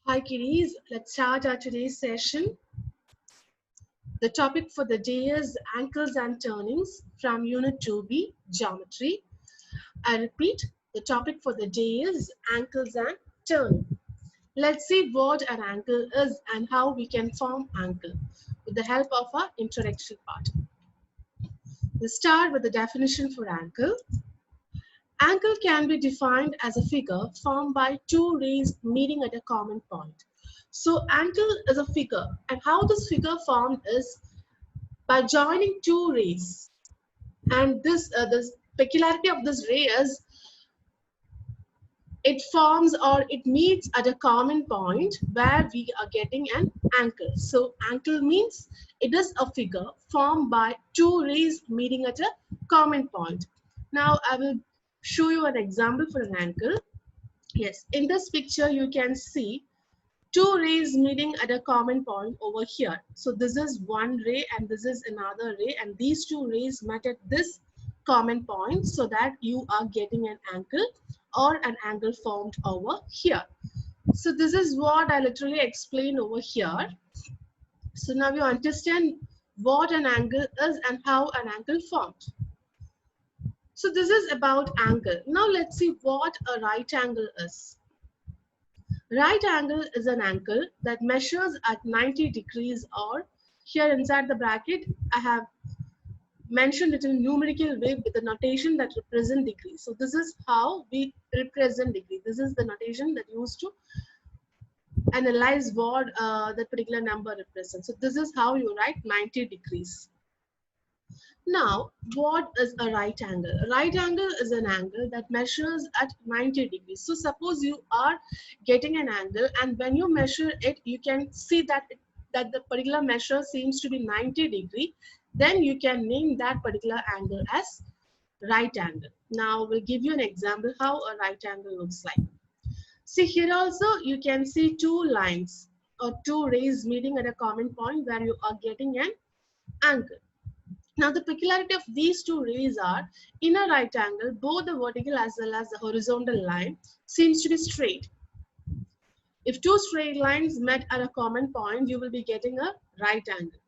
Hi kiddies, let's start our today's session. The topic for the day is ankles and turnings from Unit 2B, Geometry. I repeat, the topic for the day is ankles and turning. Let's see what an ankle is and how we can form ankle with the help of our introduction part. We'll start with the definition for ankle. Ankle can be defined as a figure formed by two rays meeting at a common point. So ankle is a figure, and how this figure formed is by joining two rays. And this peculiarity of this ray is it forms or it meets at a common point where we are getting an ankle. So ankle means it is a figure formed by two rays meeting at a common point. Now I will show you an example for an ankle. Yes, in this picture you can see two rays meeting at a common point over here. So this is one ray and this is another ray, and these two rays met at this common point so that you are getting an angle or an angle formed over here. So this is what I literally explained over here. So now you understand what an angle is and how an angle formed. So this is about angle. Now let's see what a right angle is. Right angle is an angle that measures at 90 degrees, or here inside the bracket I have mentioned it in numerical way with the notation that represent degree. So this is how we represent degree. This is the notation that used to analyze what that particular number represents. So this is how you write 90 degrees. Now, what is a right angle? A right angle is an angle that measures at 90 degrees. So suppose you are getting an angle, and when you measure it, you can see that the particular measure seems to be 90 degree. Then you can name that particular angle as right angle. Now we'll give you an example how a right angle looks like. See here also you can see two lines or two rays meeting at a common point where you are getting an angle. Now the peculiarity of these two rays are, in a right angle, both the vertical as well as the horizontal line seems to be straight. If two straight lines met at a common point, you will be getting a right angle.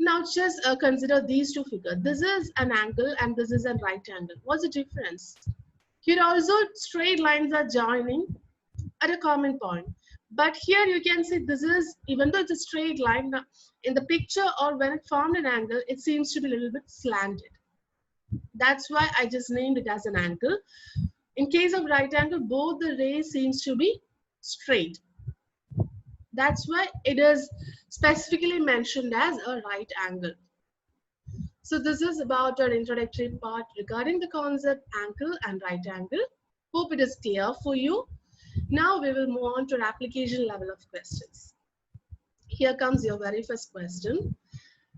Now just consider these two figures. This is an angle and this is a right angle. What's the difference? Here also straight lines are joining at a common point. But here you can see this is, even though it's a straight line, in the picture or when it formed an angle, it seems to be a little bit slanted. That's why I just named it as an angle. In case of right angle, both the rays seems to be straight. That's why it is specifically mentioned as a right angle. So this is about our introductory part regarding the concept angle and right angle. Hope it is clear for you. Now we will move on to an application level of questions. Here comes your very first question.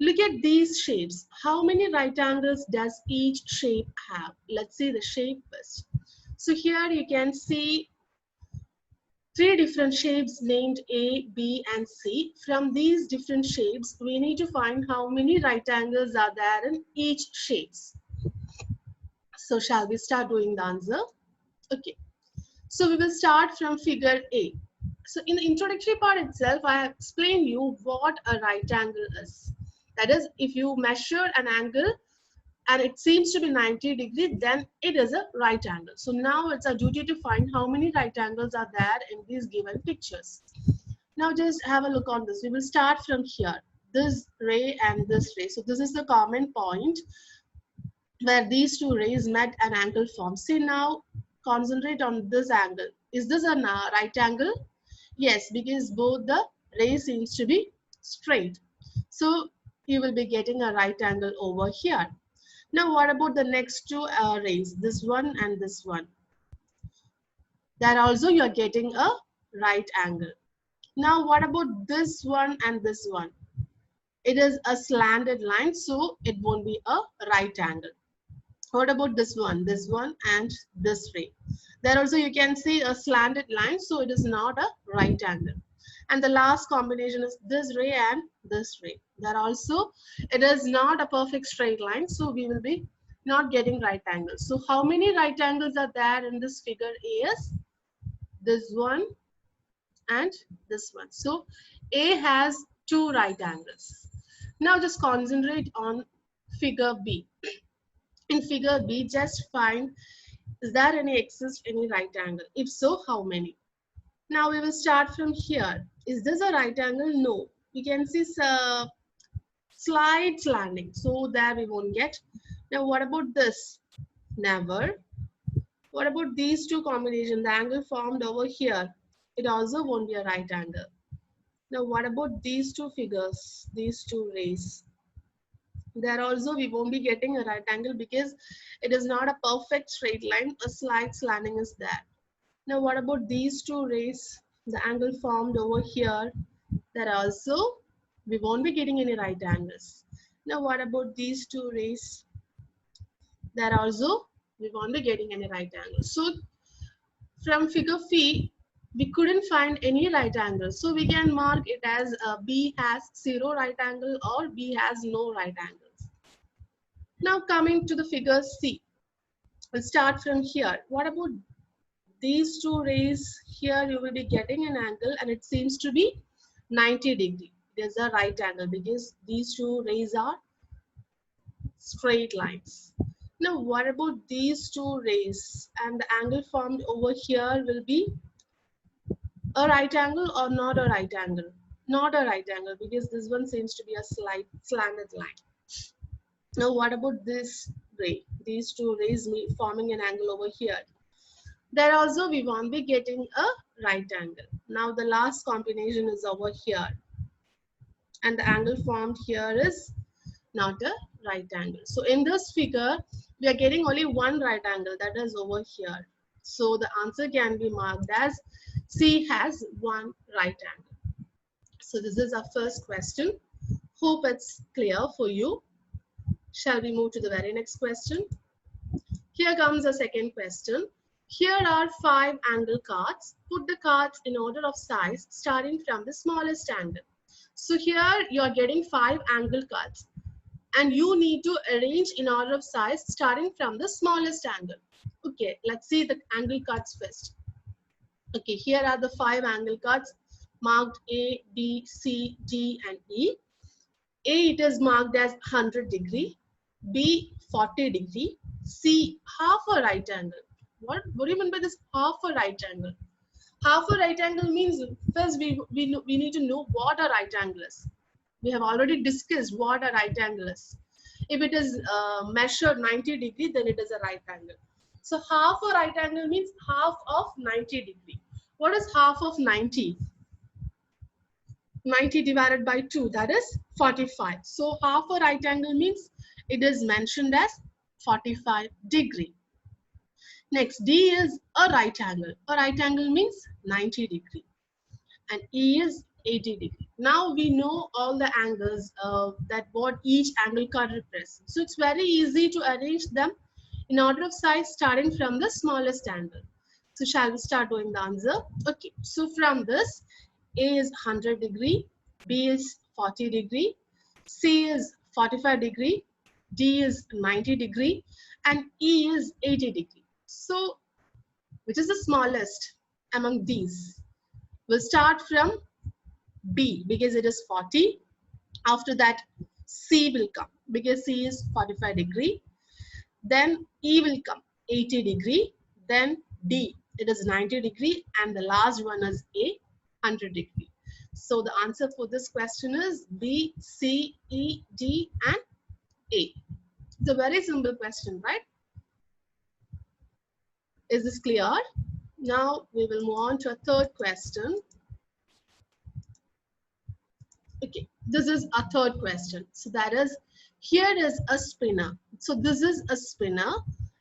Look at these shapes. How many right angles does each shape have? Let's see the shape first. So here you can see three different shapes named A, B, and C. From these different shapes, we need to find how many right angles are there in each shapes. So shall we start doing the answer? Okay. So we will start from figure A. So in the introductory part itself, I have explained you what a right angle is. That is, if you measure an angle and it seems to be 90 degrees, then it is a right angle. So now it's our duty to find how many right angles are there in these given pictures. Now just have a look on this. We will start from here, this ray and this ray. So this is the common point where these two rays met an angle formed. See now, concentrate on this angle. Is this a right angle? Yes, because both the rays seems to be straight. So you will be getting a right angle over here. Now what about the next two rays, this one and this one? There also you are getting a right angle. Now what about this one and this one? It is a slanted line, so it won't be a right angle. What about this one and this ray? There also you can see a slanted line, so it is not a right angle. And the last combination is this ray and this ray. There also it is not a perfect straight line, so we will be not getting right angles. So how many right angles are there in this figure A? Is this one and this one. So A has two right angles. Now just concentrate on figure B. In figure B, just find, is there any right angle? If so, how many? Now we will start from here. Is this a right angle? No. We can see slight slanting. So there we won't get. Now what about this? Never. What about these two combination? The angle formed over here. It also won't be a right angle. Now what about these two figures? These two rays. There also we won't be getting a right angle because it is not a perfect straight line. A slight slanting is there. Now what about these two rays? The angle formed over here. There also we won't be getting any right angles. Now what about these two rays? There also we won't be getting any right angles. So from figure C, we couldn't find any right angle. So we can mark it as B has 0 right angle or B has no right angles. Now coming to the figure C, we'll start from here. What about these two rays? Here you will be getting an angle and it seems to be 90 degree. There's a right angle because these two rays are straight lines. Now what about these two rays? And the angle formed over here will be a right angle or not a right angle? Not a right angle because this one seems to be a slight slanted line. Now what about this ray? These two rays forming an angle over here. There also we won't be getting a right angle. Now the last combination is over here. And the angle formed here is not a right angle. So in this figure, we are getting only one right angle, that is over here. So the answer can be marked as C has one right angle. So this is our first question. Hope it's clear for you. Shall we move to the very next question? Here comes a second question. Here are 5 angle cards. Put the cards in order of size starting from the smallest angle. So here you are getting 5 angle cards and you need to arrange in order of size starting from the smallest angle. Okay, let's see the angle cards first. Okay, here are the 5 angle cards marked A, B, C, D and E. A, it is marked as 100 degree, B 40 degree, C half a right angle. What do you mean by this half a right angle? Half a right angle means first we need to know what a right angle is. We have already discussed what a right angle is. If it is measured 90 degree, then it is a right angle. So half a right angle means half of 90 degree. What is half of 90? 90 divided by 2, that is 45. So half a right angle means it is mentioned as 45 degree. Next, D is a right angle. A right angle means 90 degree. And E is 80 degree. Now we know all the angles that what each angle card represents. So it's very easy to arrange them in order of size starting from the smallest angle. So shall we start doing the answer? Okay, so from this, A is 100 degree, B is 40 degree, C is 45 degree, D is 90 degree, and E is 80 degree. So which is the smallest among these? We'll start from B because it is 40. After that, C will come because C is 45 degree. Then E will come 80 degree. Then D, it is 90 degree. And the last one is A, 100 degree. So the answer for this question is B, C, E, D, and A. It's a very simple question, right? Is this clear? Now we will move on to a third question. Okay, this is a third question. So that is, here is a spinner. So this is a spinner.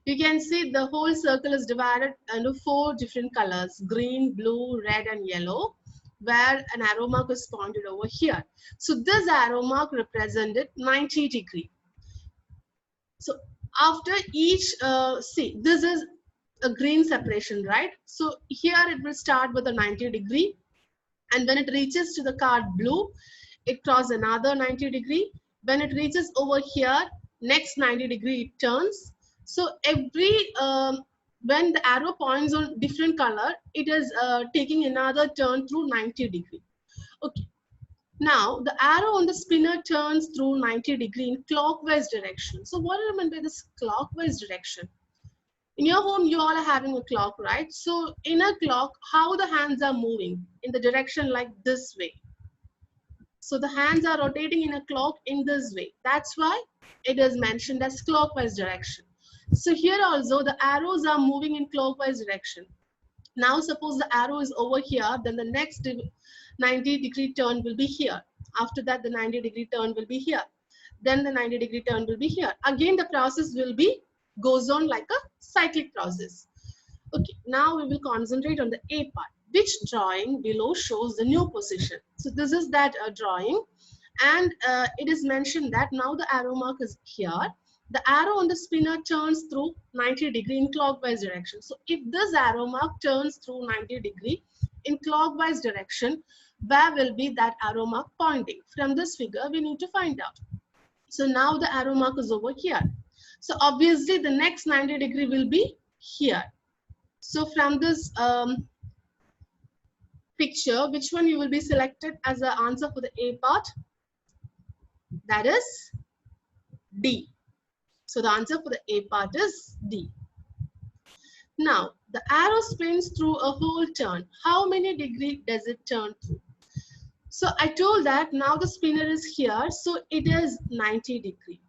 You can see the whole circle is divided into 4 different colors, green, blue, red, and yellow, where an arrow mark is pointed over here. So this arrow mark represented 90 degree. So after each, see, this is a green separation, right? So here it will start with a 90 degree. And when it reaches to the card blue, it crosses another 90 degree. When it reaches over here, next 90 degree it turns. So every when the arrow points on different color, it is taking another turn through 90 degree. Okay. Now the arrow on the spinner turns through 90 degree in clockwise direction. So what do I mean by this clockwise direction? In your home, you all are having a clock, right? So in a clock, how the hands are moving in the direction like this way. So the hands are rotating in a clock in this way. That's why it is mentioned as clockwise direction. So here also the arrows are moving in clockwise direction. Now suppose the arrow is over here, then the next 90 degree turn will be here. After that, the 90 degree turn will be here. Then the 90 degree turn will be here. Again, the process will be goes on like a cyclic process. Okay, now we will concentrate on the A part. Which drawing below shows the new position? So this is that drawing, and it is mentioned that now the arrow mark is here. The arrow on the spinner turns through 90 degree in clockwise direction. So if this arrow mark turns through 90 degree in clockwise direction, where will be that arrow mark pointing? From this figure, we need to find out. So now the arrow mark is over here. So obviously the next 90 degree will be here. So from this picture, which one you will be selected as the answer for the A part? That is D. So the answer for the A part is D. Now, the arrow spins through a whole turn. How many degree does it turn through? So I told that now the spinner is here, so it is 90 degree.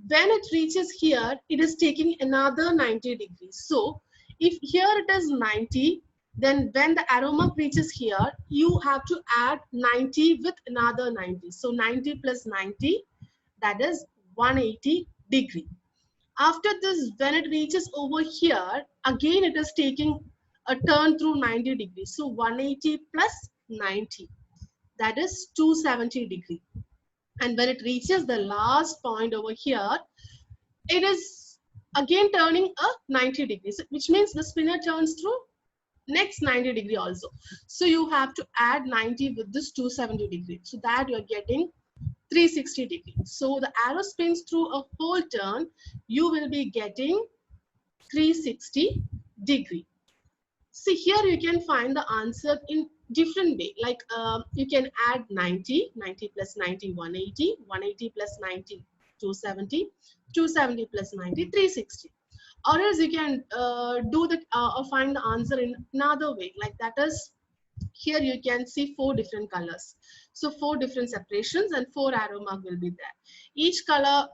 When it reaches here, it is taking another 90 degrees. So if here it is 90, then when the arrow mark reaches here, you have to add 90 with another 90. So 90 plus 90, that is 180 degree. After this, when it reaches over here, again it is taking a turn through 90 degrees. So 180 plus 90, that is 270 degree. And when it reaches the last point over here, it is again turning a 90 degrees, which means the spinner turns through next 90 degree also. So you have to add 90 with this 270 degree. So that you are getting 360 degree. So the arrow spins through a whole turn, you will be getting 360 degree. See, here you can find the answer in different way. Like you can add 90, 90 plus 90, 180, 180 plus 90, 270, 270 plus 90, 360. Or else you can do the or find the answer in another way. Like that is, here you can see 4 different colors. So 4 different separations and 4 arrow mark will be there. Each color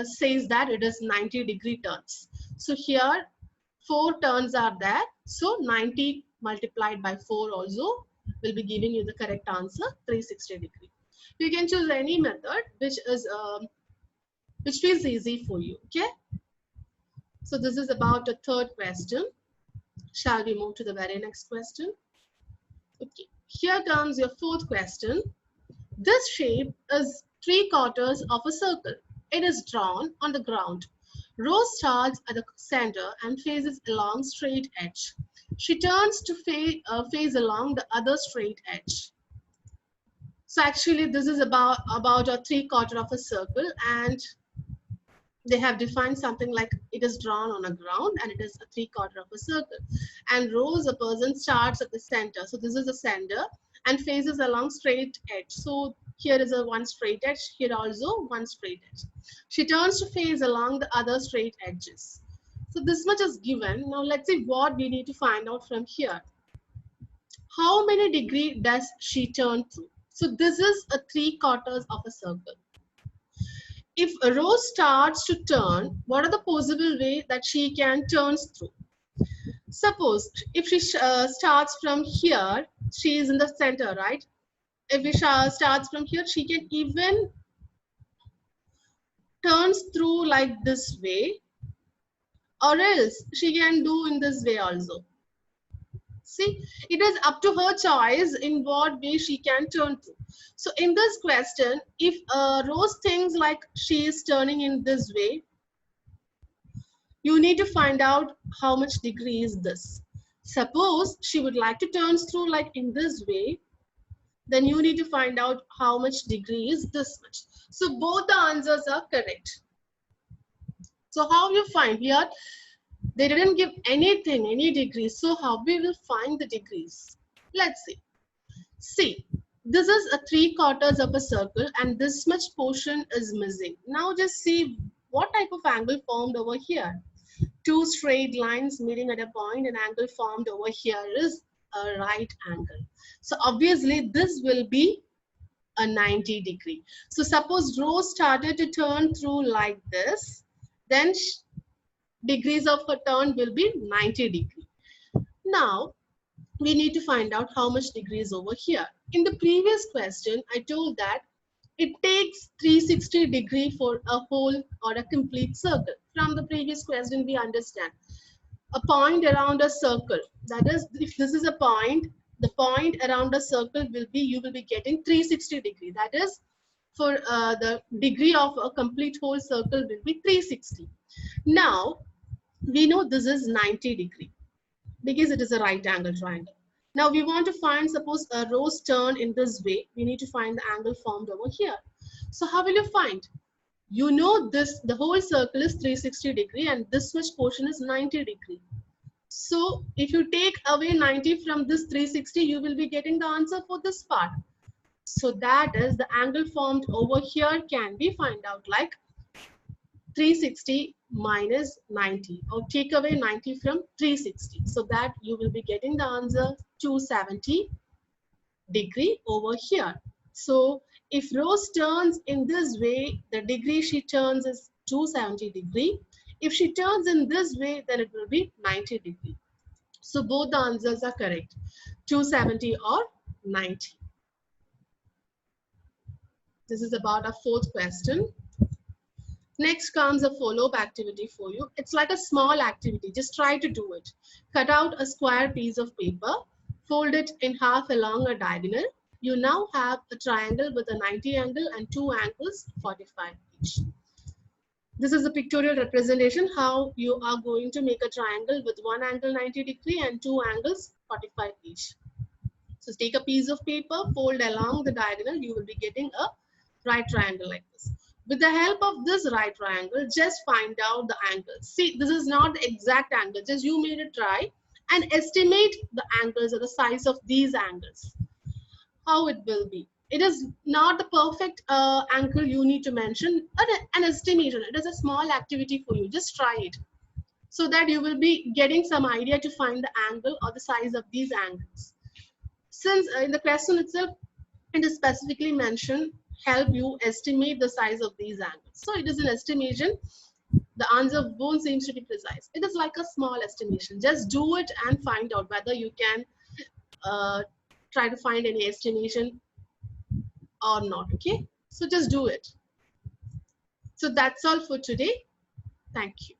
says that it is 90 degree turns. So here 4 turns are there. So 90 multiplied by 4 also will be giving you the correct answer, 360 degree. You can choose any method which feels easy for you. Okay. So this is about the third question. Shall we move to the very next question? Okay. Here comes your fourth question. This shape is 3/4 of a circle. It is drawn on the ground. Rose starts at the center and faces along straight edge. She turns to face along the other straight edge. So actually this is about a 3/4 of a circle, and they have defined something like it is drawn on a ground and it is a 3/4 of a circle. And Rose, a person, starts at the center. So this is the center and faces along straight edge. So here is a one straight edge, here also one straight edge. She turns to face along the other straight edges. So this much is given. Now let's see what we need to find out from here. How many degree does she turn through? So this is a 3/4 of a circle. If a Rose starts to turn, what are the possible way that she can turn through? Suppose if she starts from here, she is in the center, right? If she starts from here, she can even turns through like this way, or else she can do in this way also. See, it is up to her choice in what way she can turn through. So in this question, if Rose thinks like she is turning in this way, you need to find out how much degree is this. Suppose she would like to turn through like in this way, then you need to find out how much degree is this much. So both the answers are correct. So how you find here? They didn't give anything, any degrees. So how we will find the degrees? Let's see. See, this is a 3/4 of a circle and this much portion is missing. Now just see what type of angle formed over here. Two straight lines meeting at a point, an angle formed over here is a right angle. So obviously this will be a 90 degree. So suppose Rose started to turn through like this, then degrees of her turn will be 90 degree. Now we need to find out how much degrees over here. In the previous question, I told that it takes 360 degree for a whole or a complete circle. From the previous question, we understand a point around a circle. That is, if this is a point, the point around a circle will be, you will be getting 360 degree. That is, for the degree of a complete whole circle will be 360. Now, we know this is 90 degree because it is a right angle triangle. Now we want to find, suppose a Rose turn in this way, we need to find the angle formed over here. So how will you find? You know this, the whole circle is 360 degree and this much portion is 90 degree. So if you take away 90 from this 360, you will be getting the answer for this part. So that is the angle formed over here can be find out like 360 minus 90, or take away 90 from 360. So that you will be getting the answer 270 degree over here. So if Rose turns in this way, the degree she turns is 270 degree. If she turns in this way, then it will be 90 degree. So both the answers are correct, 270 or 90. This is about our fourth question. Next comes a follow-up activity for you. It's like a small activity. Just try to do it. Cut out a square piece of paper, fold it in half along a diagonal. You now have a triangle with a 90 angle and two angles 45 each. This is a pictorial representation how you are going to make a triangle with one angle 90 degree and two angles 45 each. So take a piece of paper, fold along the diagonal, you will be getting a right triangle like this. With the help of this right triangle, just find out the angle. See, this is not the exact angle, just you made a try and estimate the angles or the size of these angles. How it will be. It is not the perfect angle you need to mention, but an estimation. It is a small activity for you. Just try it so that you will be getting some idea to find the angle or the size of these angles. Since in the question itself, it is specifically mentioned, help you estimate the size of these angles. So it is an estimation. The answer won't seem to be precise. It is like a small estimation. Just do it and find out whether you can try to find any estimation or not. Okay, so just do it. So that's all for today. Thank you.